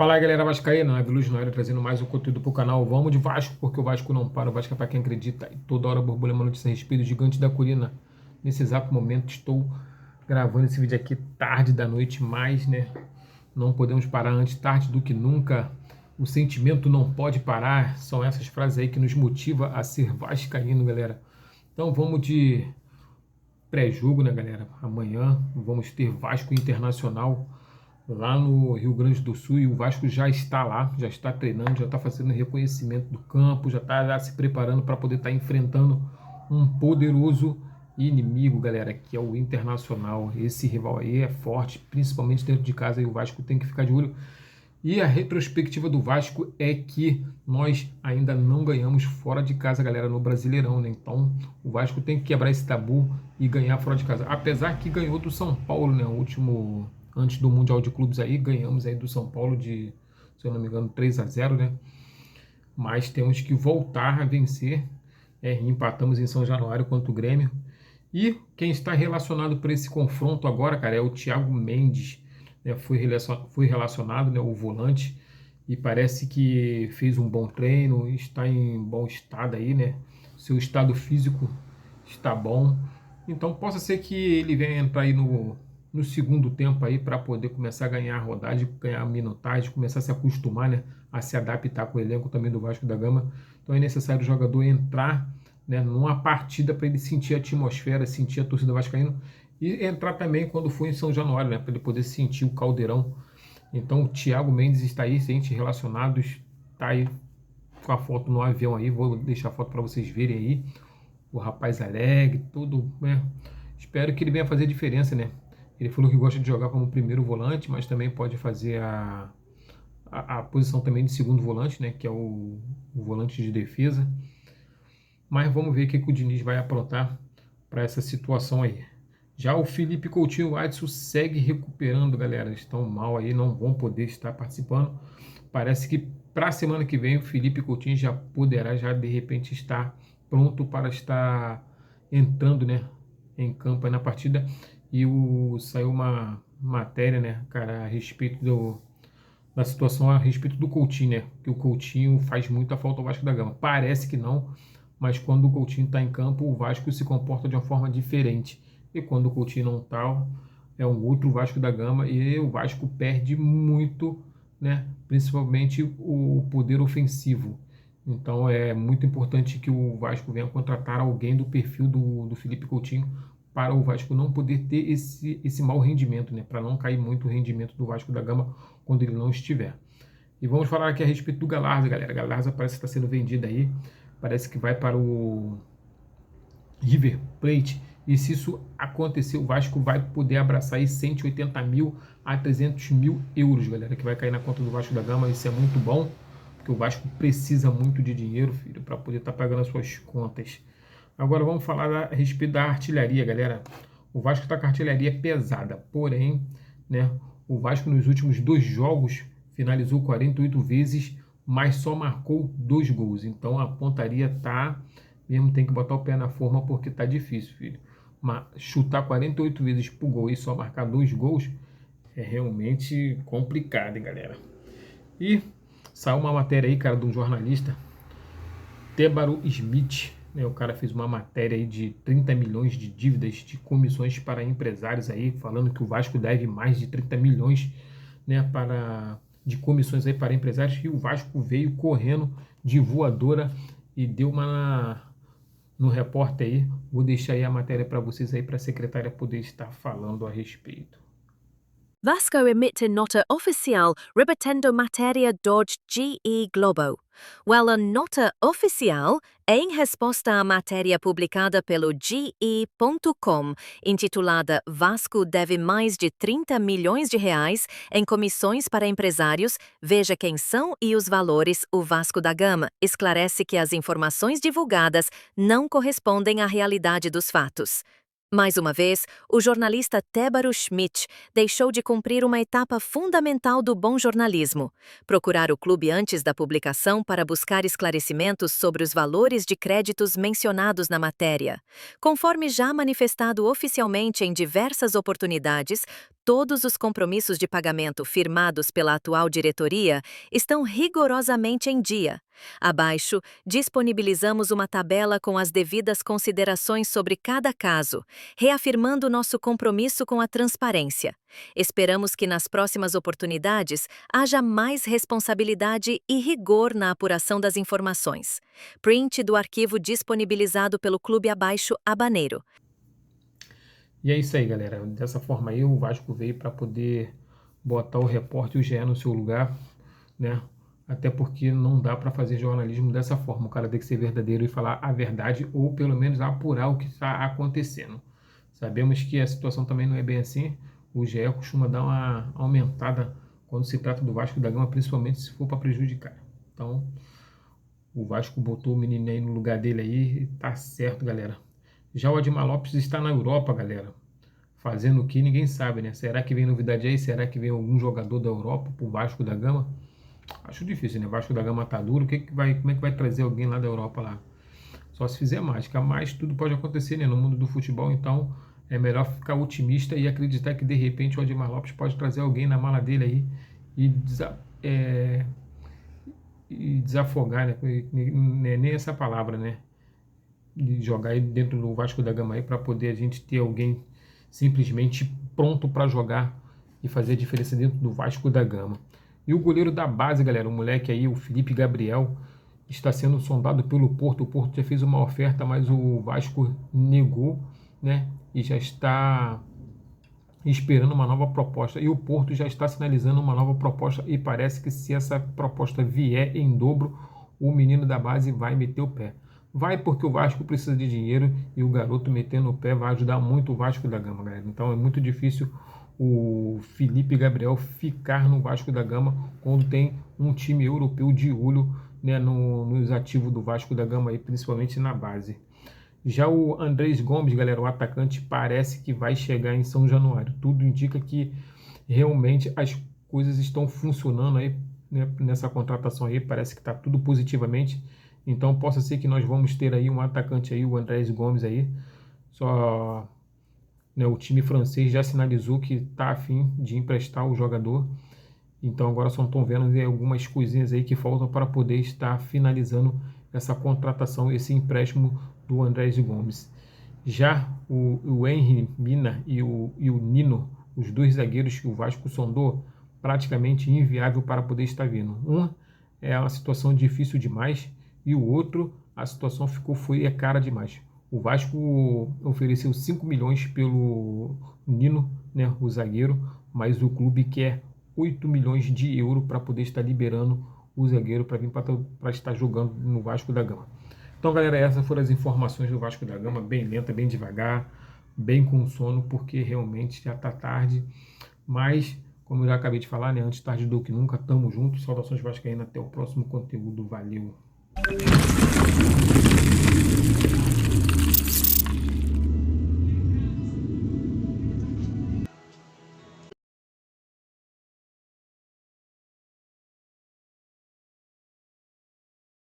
Fala aí, galera vascaína, Aviluz na área, trazendo mais um conteúdo pro canal. Vamos de Vasco, porque o Vasco não para, o Vasco é para quem acredita. E toda hora borbulha uma notícia a respeito do Gigante da Colina. Nesse exato momento estou gravando esse vídeo aqui tarde da noite, mas, né, não podemos parar antes tarde do que nunca. O sentimento não pode parar, são essas frases aí que nos motiva a ser vascaíno, galera. Então vamos de pré-jogo, né, galera? Amanhã vamos ter Vasco Internacional lá no Rio Grande do Sul, e o Vasco já está lá, já está treinando, já está fazendo reconhecimento do campo, já está se preparando para poder estar enfrentando um poderoso inimigo, galera, que é o Internacional. Esse rival aí é forte, principalmente dentro de casa, e o Vasco tem que ficar de olho. E a retrospectiva do Vasco é que nós ainda não ganhamos fora de casa, galera, no Brasileirão, né? Então o Vasco tem que quebrar esse tabu e ganhar fora de casa. Apesar que ganhou do São Paulo, né? O último, antes do Mundial de Clubes aí, ganhamos aí do São Paulo de, se eu não me engano, 3-0, né? Mas temos que voltar a vencer. Empatamos em São Januário contra o Grêmio. E quem está relacionado para esse confronto agora, cara, é o Thiago Mendes, né? Foi relacionado, né, o volante, e parece que fez um bom treino, está em bom estado aí, né? Seu estado físico está bom. Então possa ser que ele venha entrar aí no segundo tempo aí para poder começar a ganhar rodagem, ganhar minutagem, começar a se acostumar, né, a se adaptar com o elenco também do Vasco da Gama. Então é necessário o jogador entrar, né, numa partida para ele sentir a atmosfera, sentir a torcida vascaína, e entrar também quando for em São Januário, né, para ele poder sentir o caldeirão. Então o Thiago Mendes está aí, gente, relacionados, está aí com a foto no avião aí, vou deixar a foto para vocês verem aí. O rapaz alegre, tudo, né? Espero que ele venha fazer diferença, né? Ele falou que gosta de jogar como primeiro volante, mas também pode fazer a posição também de segundo volante, né? Que é o volante de defesa. Mas vamos ver o que o Diniz vai aprontar para essa situação aí. Já o Felipe Coutinho e o Adson segue recuperando, galera. Estão mal aí, não vão poder estar participando. Parece que para a semana que vem o Felipe Coutinho já poderá já de repente estar pronto para estar entrando, né, em campo aí na partida. E saiu uma matéria, né, cara, a respeito da situação a respeito do Coutinho, né? Que o Coutinho faz muita falta ao Vasco da Gama. Parece que não, mas quando o Coutinho está em campo, o Vasco se comporta de uma forma diferente. E quando o Coutinho não está, é um outro Vasco da Gama, e o Vasco perde muito, né? Principalmente o poder ofensivo. Então é muito importante que o Vasco venha contratar alguém do perfil do Felipe Coutinho, para o Vasco não poder ter esse mau rendimento, né? Para não cair muito o rendimento do Vasco da Gama quando ele não estiver. E vamos falar aqui a respeito do Galarza, galera. Galarza parece que está sendo vendido aí, parece que vai para o River Plate. E se isso acontecer, o Vasco vai poder abraçar aí 180 mil a 300 mil euros, galera, que vai cair na conta do Vasco da Gama. Isso é muito bom, porque o Vasco precisa muito de dinheiro, filho, para poder estar pagando as suas contas. Agora vamos falar a respeito da artilharia, galera. O Vasco está com a artilharia pesada, porém, né, o Vasco nos últimos 2 jogos finalizou 48 vezes, mas só marcou 2 gols. Então a pontaria tá, mesmo tem que botar o pé na forma porque tá difícil, filho. Mas chutar 48 vezes pro gol e só marcar 2 gols é realmente complicado, hein, galera. E saiu uma matéria aí, cara, de um jornalista, Tébaro Smith, né? O cara fez uma matéria aí de 30 milhões de dívidas de comissões para empresários aí, falando que o Vasco deve mais de 30 milhões, né, de comissões aí para empresários, e o Vasco veio correndo de voadora e deu uma no repórter aí. Vou deixar aí a matéria para vocês aí, para a secretária poder estar falando a respeito. Vasco emite nota oficial rebatendo matéria Dodge GE Globo. A nota oficial, em resposta à matéria publicada pelo GE.com, intitulada Vasco deve mais de 30 milhões de reais em comissões para empresários, veja quem são e os valores, o Vasco da Gama esclarece que as informações divulgadas não correspondem à realidade dos fatos. Mais uma vez, o jornalista Tébaro Schmidt deixou de cumprir uma etapa fundamental do bom jornalismo: procurar o clube antes da publicação para buscar esclarecimentos sobre os valores de créditos mencionados na matéria. Conforme já manifestado oficialmente em diversas oportunidades, Todos os compromissos de pagamento firmados pela atual diretoria estão rigorosamente em dia. Abaixo, disponibilizamos uma tabela com as devidas considerações sobre cada caso, reafirmando nosso compromisso com a transparência. Esperamos que nas próximas oportunidades haja mais responsabilidade e rigor na apuração das informações. Print do arquivo disponibilizado pelo clube abaixo Habaneiro. E é isso aí, galera. Dessa forma aí, o Vasco veio para poder botar o repórter e o GE no seu lugar, né? Até porque não dá para fazer jornalismo dessa forma. O cara tem que ser verdadeiro e falar a verdade, ou pelo menos apurar o que está acontecendo. Sabemos que a situação também não é bem assim. O GE costuma dar uma aumentada quando se trata do Vasco da Gama, principalmente se for para prejudicar. Então, o Vasco botou o menino aí no lugar dele aí, e tá certo, galera. Já o Admar Lopes está na Europa, galera. Fazendo o que ninguém sabe, né? Será que vem novidade aí? Será que vem algum jogador da Europa pro Vasco da Gama? Acho difícil, né? O Vasco da Gama tá duro. Como é que vai trazer alguém lá da Europa lá? Só se fizer mágica. Mas tudo pode acontecer, né? No mundo do futebol, então é melhor ficar otimista e acreditar que de repente o Admar Lopes pode trazer alguém na mala dele aí e desafogar, né? Nem essa palavra, né? De jogar aí dentro do Vasco da Gama aí para poder a gente ter alguém simplesmente pronto para jogar e fazer a diferença dentro do Vasco da Gama. E o goleiro da base, galera, o moleque aí, o Felipe Gabriel, está sendo sondado pelo Porto. O Porto já fez uma oferta, mas o Vasco negou, né? E já está esperando uma nova proposta. E o Porto já está sinalizando uma nova proposta e parece que se essa proposta vier em dobro, o menino da base vai meter o pé. Vai porque o Vasco precisa de dinheiro e o garoto metendo o pé vai ajudar muito o Vasco da Gama, galera. Então é muito difícil o Felipe Gabriel ficar no Vasco da Gama quando tem um time europeu de olho, né, nos ativos do Vasco da Gama, aí, principalmente na base. Já o Andrés Gomes, galera, o atacante, parece que vai chegar em São Januário. Tudo indica que realmente as coisas estão funcionando aí, né, nessa contratação aí. Parece que está tudo positivamente. Então possa ser que nós vamos ter aí um atacante aí, o Andrés Gomes aí. Só, né, o time francês já sinalizou que está a fim de emprestar o jogador. Então agora só estão vendo algumas coisinhas aí que faltam para poder estar finalizando essa contratação, esse empréstimo do Andrés Gomes. Já o Henry Mina e o Nino, os dois zagueiros que o Vasco sondou, praticamente inviável para poder estar vindo. Um é uma situação difícil demais e o outro, a situação foi cara demais. O Vasco ofereceu 5 milhões pelo Nino, né, o zagueiro, mas o clube quer 8 milhões de euros para poder estar liberando o zagueiro para vir para estar jogando no Vasco da Gama. Então, galera, essas foram as informações do Vasco da Gama, bem lenta, bem devagar, bem com sono, porque realmente já está tarde. Mas, como eu já acabei de falar, né, antes tarde do que nunca, tamo junto. Saudações vascaínas, até o próximo conteúdo. Valeu!